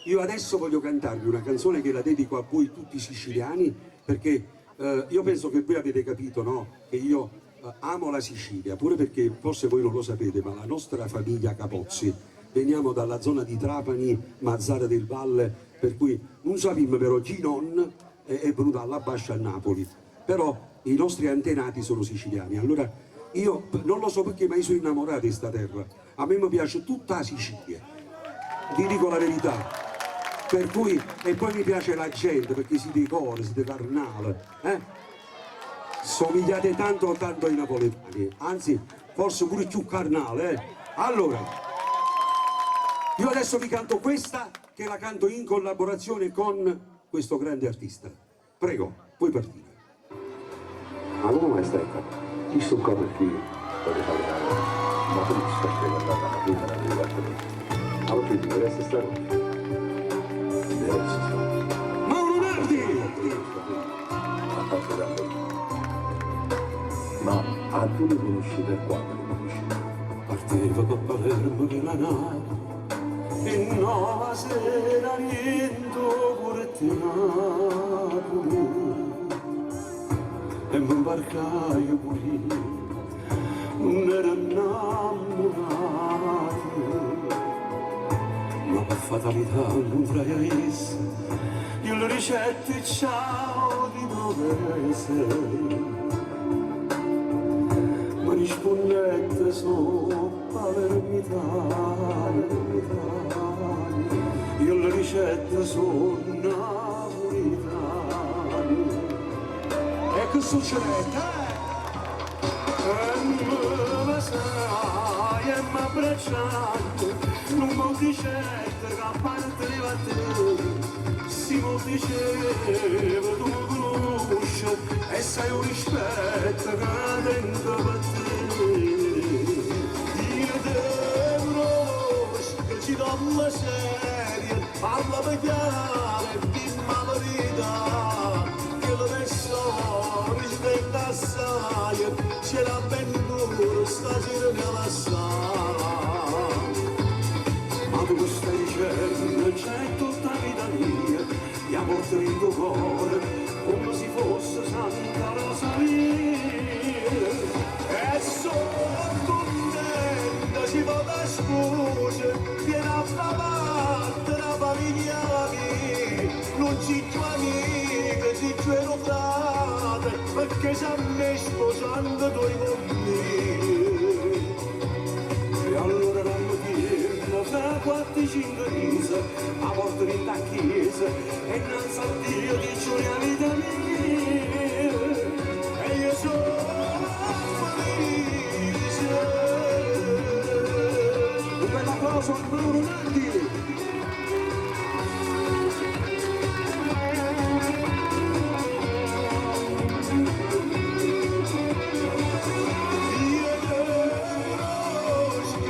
io adesso voglio cantarvi una canzone che la dedico a voi tutti siciliani, perché io penso che voi avete capito, no? Che io amo la Sicilia, pure perché forse voi non lo sapete, ma la nostra famiglia Capozzi, veniamo dalla zona di Trapani, Mazzara del Valle, per cui non sappiamo però chi non è venuto alla Bascia a Napoli, però i nostri antenati sono siciliani. Allora io non lo so perché, ma io sono innamorato di sta terra, a me mi piace tutta la Sicilia, vi dico la verità. Per cui, e poi mi piace la gente, perché siete cori, siete carnale, somigliate tanto tanto ai napoletani, anzi forse pure più carnale, Allora, io adesso vi canto questa, che la canto in collaborazione con questo grande artista. Prego, puoi partire. Allora maestra, chi sto qua perché voglio fare ma tu non stai spiegando la prima la mia parte. Allora ti deve essere stato. Mauro Nardi! Ma a tu li conosci per quando li conosci? Partiva da Palermo che la nave e nuova sera niente pure te Napoli e mi imbarcaio pure io, non ero innamorato. Ma per fatalità non traisi, io le ricette ciao di dove sei. Ma rispondette sono palermitane, io le ricette sono napolitane. E che succede? E me sai e mi abbracciando, non mi dicette che a parte di te, si mi diceva tu mi conosci e sai un rispetto che dentro per te. Io te conosco che ci do una serie, parla per chiare, dimmi la verità, che lo messo rispetto assai, ce l'ha ben duro stasera che la sa. Ma tu stai dicendo c'è tutta la vita mia, di amor in tuo cuore, come se fosse Santa Rosalia. E sono contenta, ci vado a scuse, vieni a far parte della famiglia mia, non ci tua amica, ci tua frate, perché se a me sposando tu con me. E allora la mattina fra 4-5 mesi a porta in da chiesa e innanzi a Dio dice la vita mia e io sono felice. Un bel applauso a Mauro Nardi.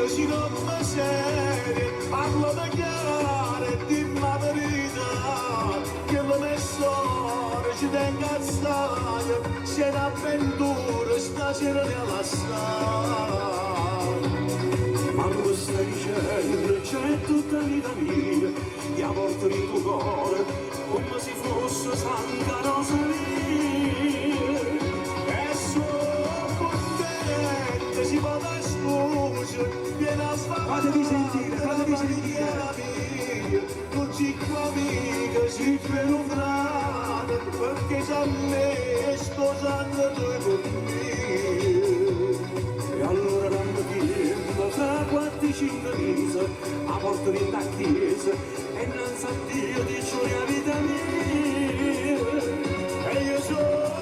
Si non mi serie, parlo da chiare, dimmi la verità, che le mie storie ci tengo assai, se un'avventura stasera nella strada. Ma tu stai dicendo, c'è tutta la vita mia, ti ha portato in tuo cuore, come se fosse Santa Rosalia. E sono contenta, si va da scusa, fatevi sentire, fatevi sentire. Non ci amica, si per un frate, perché se a me sposando tu con me. E allora la mattina, fra 4-5 mesi, a porta in da chiesa, e innanzi a Dio dice la vita mia. E io sono